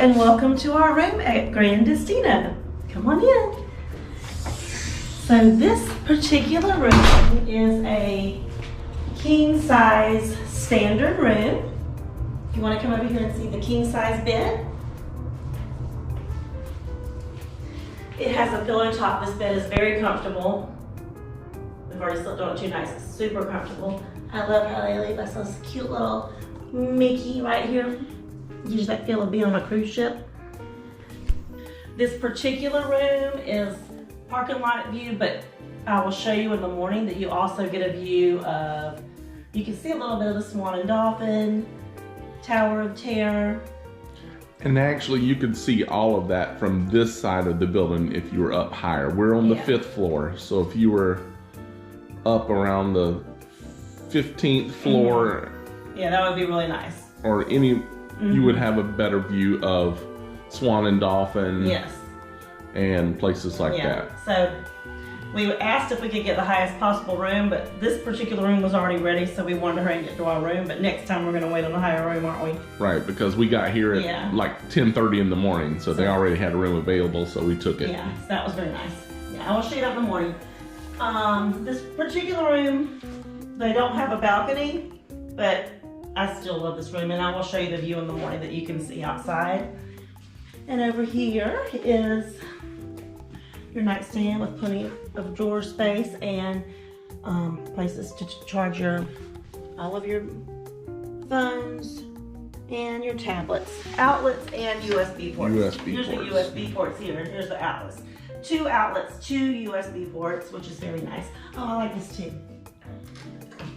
And welcome to our room at Gran Destino. Come on in. So this particular room is a king size standard room. You want to come over here and see the king size bed? It has a pillow top. This bed is very comfortable. We've already slept on it too nice. It's super comfortable. I love how they leave us this cute little Mickey right here. Gives that feel of being on a cruise ship. This particular room is parking lot view, but I will show you in the morning that you also get a view of, you can see a little bit of the Swan and Dolphin, Tower of Terror. And actually you can see all of that from this side of the building if you were up higher. We're on the 5th floor, so if you were up around the 15th floor, yeah, that would be really nice. Or any, you would have a better view of Swan and Dolphin. Yes. And places like that. So we asked if we could get the highest possible room, but this particular room was already ready, so we wanted to hurry and get to our room. But next time we're going to wait on the higher room, aren't we? Right, because we got here at like 10:30 in the morning, so they already had a room available, so we took it. Yeah, so that was very nice. Yeah, I will show you that in the morning. This particular room, they don't have a balcony, but I still love this room, and I will show you the view in the morning that you can see outside. And over here is your nightstand with plenty of drawer space and places to charge all of your phones and your tablets, outlets and USB ports. Here's the USB ports here, and here's the outlets. 2 outlets, 2 USB ports, which is very nice. Oh, I like this too.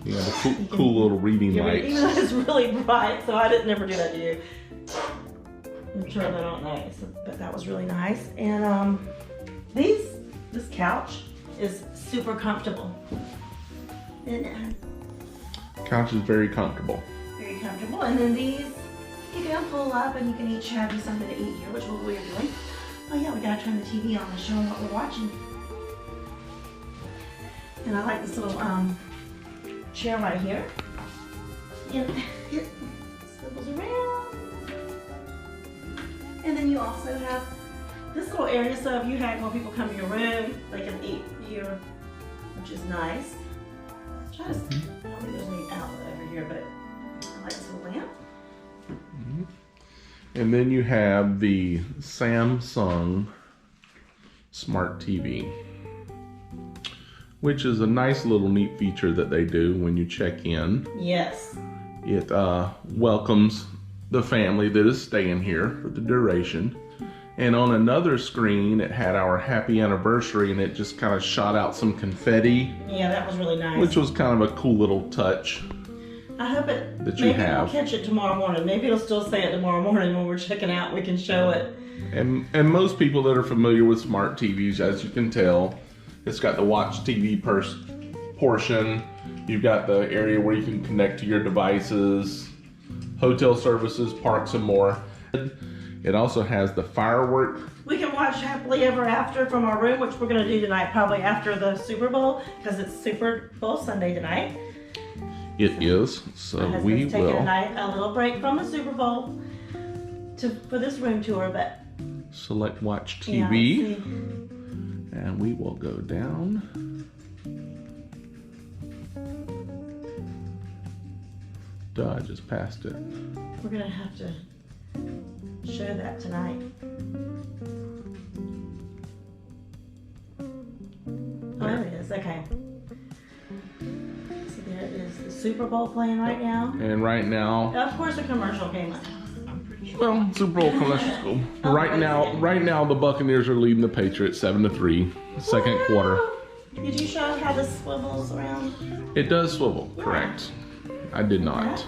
Yeah, the cool little reading lights. Even though it's really bright, so I didn't never do that to you. I'm sure they don't know, but that was really nice. And this couch is super comfortable. And couch is very comfortable. Very comfortable. And then these, you can pull up and you can each have you something to eat here, which we're doing. Oh yeah, we gotta turn the TV on and show them what we're watching. And I like this little chair right here. And it swivels around. And then you also have this little area, so if you had more people come to your room, they can eat here, which is nice. I don't think there's any outlet over here, but I like this little lamp. And then you have the Samsung Smart TV, which is a nice little neat feature that they do when you check in. Yes. It welcomes the family that is staying here for the duration. And on another screen, it had our happy anniversary, and it just kind of shot out some confetti. Yeah, that was really nice. Which was kind of a cool little touch. I hope it, that you have. We'll catch it tomorrow morning. Maybe it'll still say it tomorrow morning when we're checking out. We can show it. And most people that are familiar with smart TVs, as you can tell, it's got the watch TV portion. You've got the area where you can connect to your devices, hotel services, parks, and more. It also has the firework. We can watch Happily Ever After from our room, which we're going to do tonight, probably after the Super Bowl, because it's Super Bowl Sunday tonight. It is, so we will. Taking a little break from the Super Bowl for this room tour, but select watch TV, and we will go down. Duh, I just passed it. We're gonna have to show that tonight. Oh, there it is. Okay. So there is the Super Bowl playing right now. And right now, of course, a commercial came up. I'm pretty Well, Super Bowl commercial school. Oh, Right now, the Buccaneers are leading the Patriots 7-3, second quarter. Did you show how this swivels around? It does swivel, correct. I did not.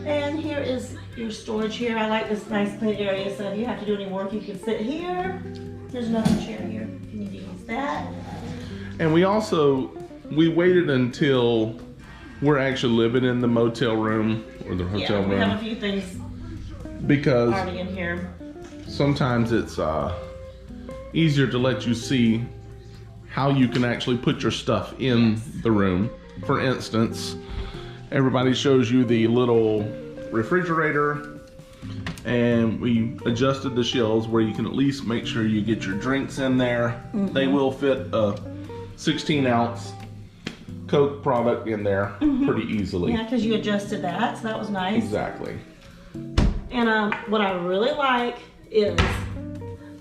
And here is your storage here. I like this nice clean area, so if you have to do any work, you can sit here. There's another chair here if you need to use that. And we waited until we're actually living in the motel room or the hotel room. We have a few things because already in here. Sometimes it's easier to let you see how you can actually put your stuff in the room. For instance, everybody shows you the little refrigerator, and we adjusted the shelves where you can at least make sure you get your drinks in there. They will fit a 16-ounce Coke product in there pretty easily. Yeah, because you adjusted that, so that was nice. Exactly. And what I really like is,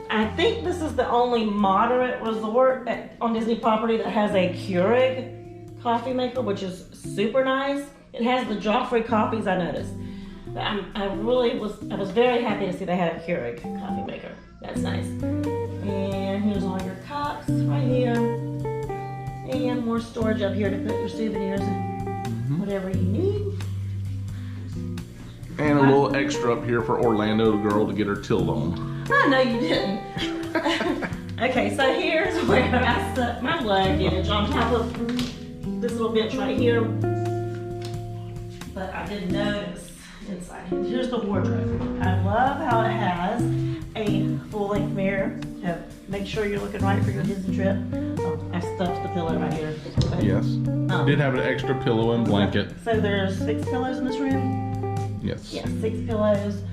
I think this is the only moderate resort on Disney property that has a Keurig coffee maker, which is super nice. It has the Joffrey coffees, I noticed. But I was very happy to see they had a Keurig coffee maker. That's nice. And here's all your cups right here. And more storage up here to put your souvenirs and whatever you need. And a little extra up here for Orlando girl to get her tilt on. I know you didn't. Okay, so here's where I set my luggage on top of this little bench right here. But I didn't notice inside. Here's the wardrobe. I love how it has a full-length mirror to make sure you're looking right for your Disney trip. Oh, I stuffed the pillow right here. But, Yes. Did have an extra pillow and blanket. So there's 6 pillows in this room? Yes. Yeah, 6 pillows.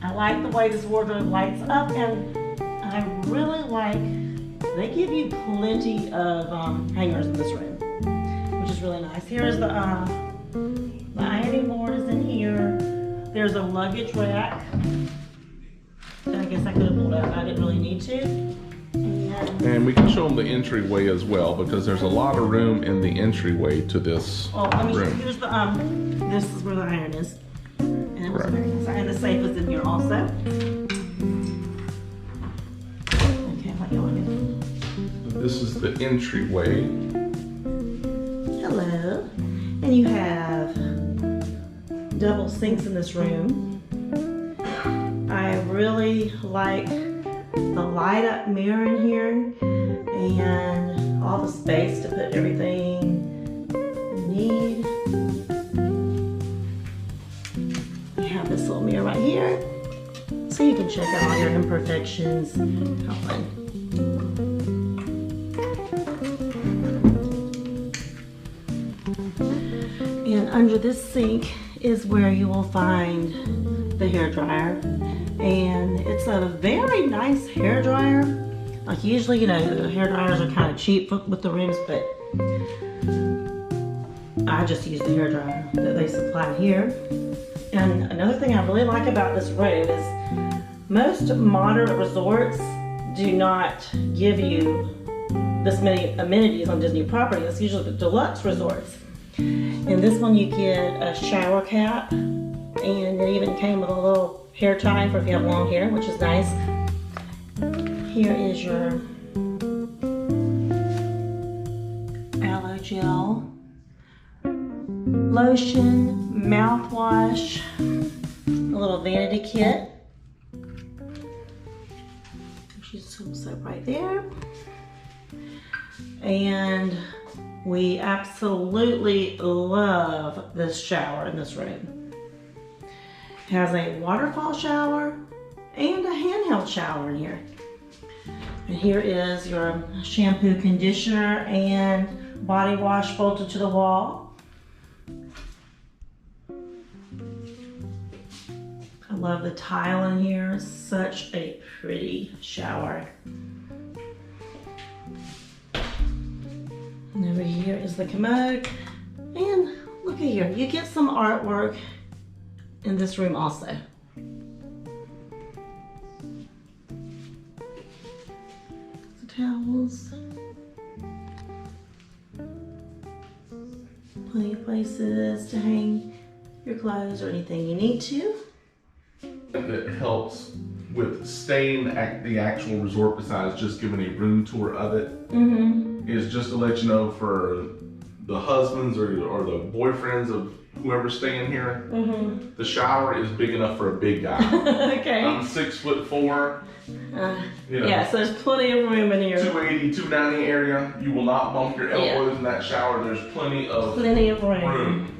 I like the way this wardrobe lights up, and I really like, they give you plenty of hangers in this room, which is really nice. Here's the ironing board is in here. There's a luggage rack that I guess I could have pulled out. I didn't really need to. And we can show them the entryway as well, because there's a lot of room in the entryway to this room. Here's the this is where the iron is. And it was very nice. And the safe is in here also. Okay, what do you want to do? This is the entryway. Hello. And you have double sinks in this room. I really like the light up mirror in here and all the space to put everything you need. You have this little mirror right here, so you can check out all your imperfections. How fun. And under this sink is where you will find the hair dryer. And it's a very nice hair dryer. Like usually, you know, the hair dryers are kind of cheap with the rooms, but I just use the hair dryer that they supply here. And another thing I really like about this room is most moderate resorts do not give you this many amenities on Disney property. It's usually the deluxe resorts. In this one you get a shower cap, and it even came with a little hair tie for if you have long hair, which is nice. Here is your aloe gel, lotion, mouthwash, a little vanity kit. She's some soap right there. And we absolutely love this shower in this room. It has a waterfall shower and a handheld shower in here. And here is your shampoo, conditioner, and body wash bolted to the wall. I love the tile in here. It's such a pretty shower. And over here is the commode. And look at here, you get some artwork in this room also. The towels. Plenty of places to hang your clothes or anything you need to. event that helps with staying at the actual resort besides just giving a room tour of it is just to let you know for the husbands or the boyfriends of whoever's staying here, the shower is big enough for a big guy. Okay. I'm 6'4". You know, yeah, so there's plenty of room in here. 280, 290 area. You will not bump your elbows in that shower. There's plenty of room.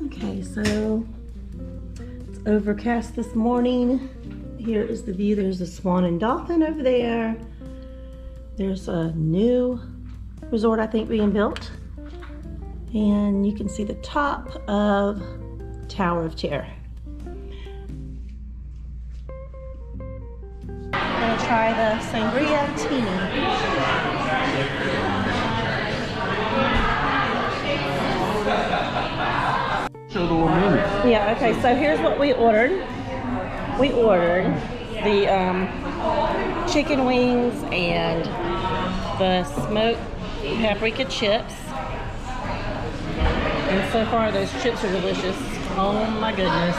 Okay, so it's overcast this morning. Here is the view. There's a swan and dolphin over there. There's a new resort, I think, being built. And you can see the top of Tower of Terror. I'm gonna try the sangria teeny. Yeah, okay, so here's what we ordered. We ordered the chicken wings and the smoked paprika chips. And so far those chips are delicious. Oh my goodness.